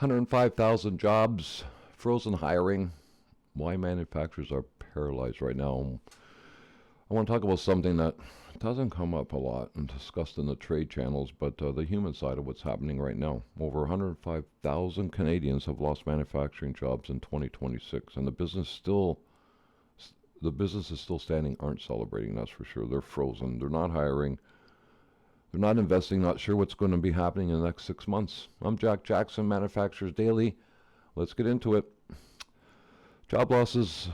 105,000 jobs, frozen hiring. Why manufacturers are paralyzed right now. I want to talk about something that doesn't come up a lot and discussed in the trade channels, but the human side of what's happening right now. Over 105,000 Canadians have lost manufacturing jobs in 2026, and the business is still standing, aren't celebrating, that's for sure. They're frozen. They're not hiring. They're not investing, not sure what's going to be happening in the next 6 months. I'm Jack Jackson, Manufacturers Daily. Let's get into it. Job losses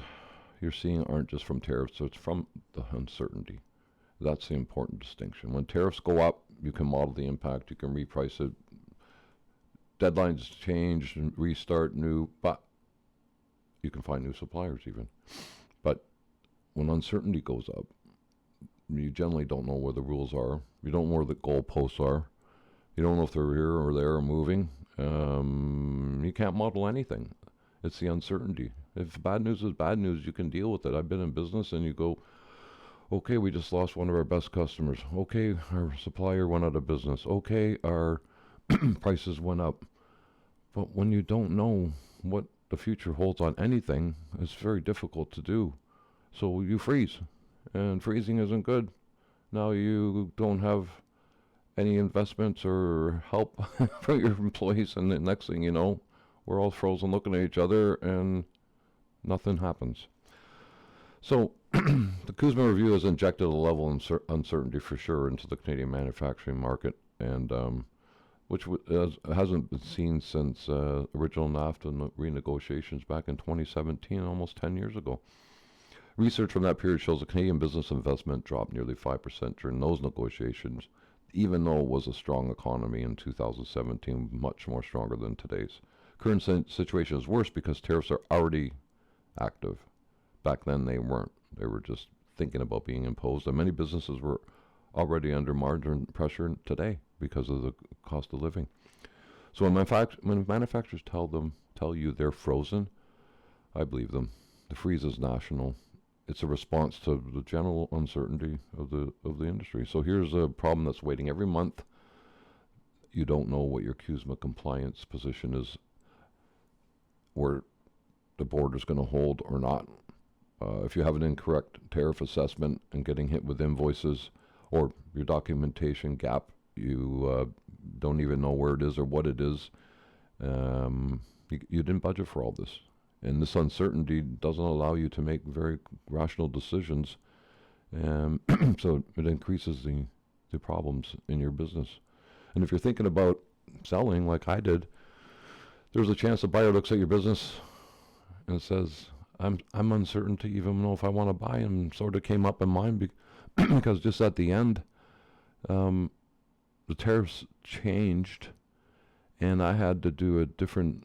you're seeing aren't just from tariffs, so it's from the uncertainty. That's the important distinction. When tariffs go up, you can model the impact, you can reprice it. Deadlines change and restart new, but you can find new suppliers even. But when uncertainty goes up, you generally don't know where the rules are. You don't know where the goalposts are. You don't know if they're here or there or moving. You can't model anything. It's the uncertainty. If bad news is bad news, you can deal with it. I've been in business and you go, okay, we just lost one of our best customers. Okay, our supplier went out of business. Okay, our prices went up. But when you don't know what the future holds on anything, it's very difficult to do. So you freeze. And freezing isn't good. Now you don't have any investments or help from your employees, and the next thing you know, we're all frozen looking at each other and nothing happens. So the CUSMA review has injected a level of uncertainty for sure into the Canadian manufacturing market, and which hasn't been seen since original NAFTA and renegotiations back in 2017, almost 10 years ago. Research from that period shows that Canadian business investment dropped nearly 5% during those negotiations, even though it was a strong economy in 2017, much more stronger than today's. Current situation is worse because tariffs are already active. Back then they weren't. They were just thinking about being imposed, and many businesses were already under margin pressure today because of the cost of living. So when manufacturers tell you they're frozen, I believe them. The freeze is national. It's a response to the general uncertainty of the industry. So here's a problem that's waiting every month. You don't know what your CUSMA compliance position is, where the border's going to hold or not. If you have an incorrect tariff assessment and getting hit with invoices, or your documentation gap, you don't even know where it is or what it is, you didn't budget for all this. And this uncertainty doesn't allow you to make very rational decisions. So it increases the problems in your business. And if you're thinking about selling like I did, there's a chance the buyer looks at your business and says, I'm uncertain to even know if I want to buy, and sort of came up in mind because just at the end, the tariffs changed and I had to do a different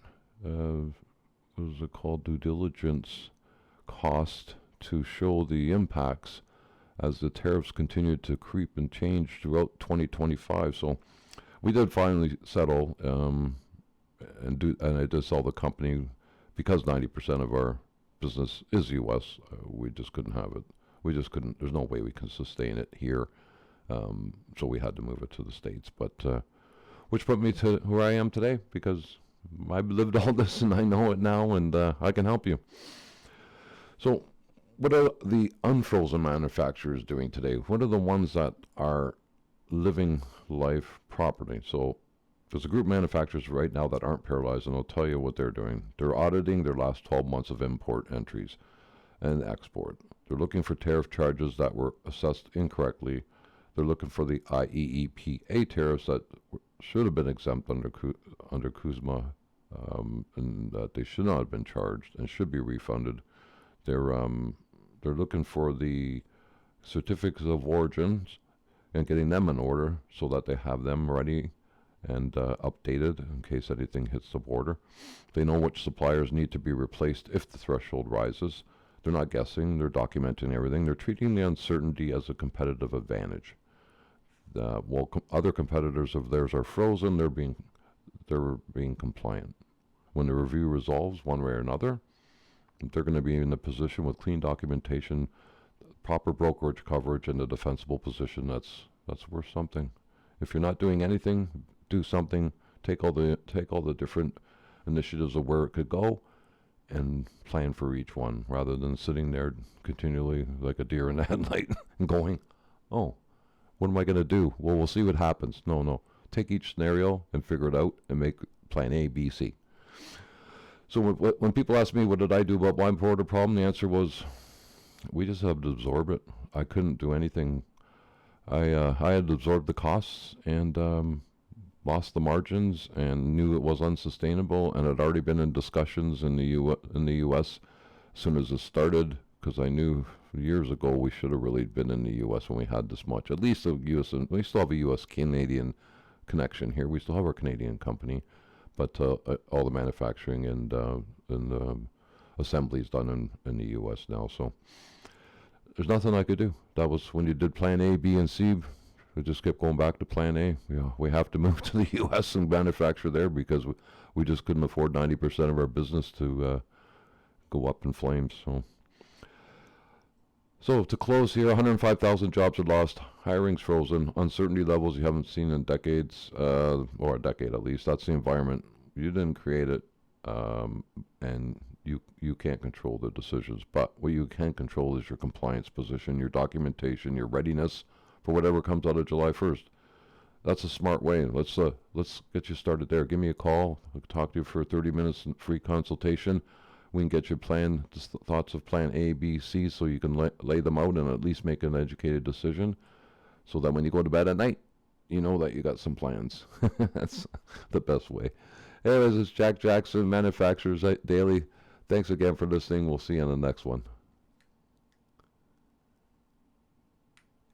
what is it called, due diligence cost to show the impacts as the tariffs continued to creep and change throughout 2025. So we did finally settle, and I did sell the company because 90% of our business is U.S. We just couldn't have it. We just couldn't. There's no way we can sustain it here. So we had to move it to the States. But which put me to where I am today, because I've lived all this and I know it now, and I can help you. So what are the unfrozen manufacturers doing today? What are the ones that are living life properly? So there's a group of manufacturers right now that aren't paralyzed, and I'll tell you what they're doing. They're auditing their last 12 months of import entries and export. They're looking for tariff charges that were assessed incorrectly. They're looking for the IEEPA tariffs that should have been exempt under CUSMA, and that they should not have been charged and should be refunded. They're looking for the certificates of origins and getting them in order so that they have them ready and updated in case anything hits the border. They know which suppliers need to be replaced if the threshold rises. They're not guessing. They're documenting everything. They're treating the uncertainty as a competitive advantage. While other competitors of theirs are frozen, they're being compliant. When the review resolves one way or another, they're going to be in a position with clean documentation, proper brokerage coverage, and a defensible position that's worth something. If you're not doing anything, do something. Take all the different initiatives of where it could go, and plan for each one rather than sitting there continually like a deer in the headlight and going, oh, what am I going to do? Well, we'll see what happens. No. Take each scenario and figure it out and make plan A, B, C. So when people ask me what did I do about my border problem, the answer was we just had to absorb it. I couldn't do anything. I had to absorb the costs and lost the margins and knew it was unsustainable, and had already been in discussions in the U.S. as soon as it started, because I knew years ago we should have really been in the U.S. when we had this much. At least we still have a U.S.-Canadian connection here. We still have our Canadian company, but all the manufacturing and assembly is done in the U.S. now. So there's nothing I could do. That was when you did Plan A, B, and C. We just kept going back to Plan A. We have to move to the U.S. and manufacture there because we just couldn't afford 90% of our business to go up in flames. So to close here, 105,000 jobs are lost, hiring's frozen, uncertainty levels you haven't seen in decades, or a decade at least. That's the environment. You didn't create it, and you can't control the decisions. But what you can control is your compliance position, your documentation, your readiness for whatever comes out of July 1st. That's a smart way. Let's get you started there. Give me a call. I'll talk to you for 30 minutes in free consultation. We can get your plan, thoughts of plan A, B, C, so you can lay them out and at least make an educated decision, so that when you go to bed at night, you know that you got some plans. That's the best way. Anyways, it's Jack Jackson, Manufacturers Daily. Thanks again for listening. We'll see you on the next one.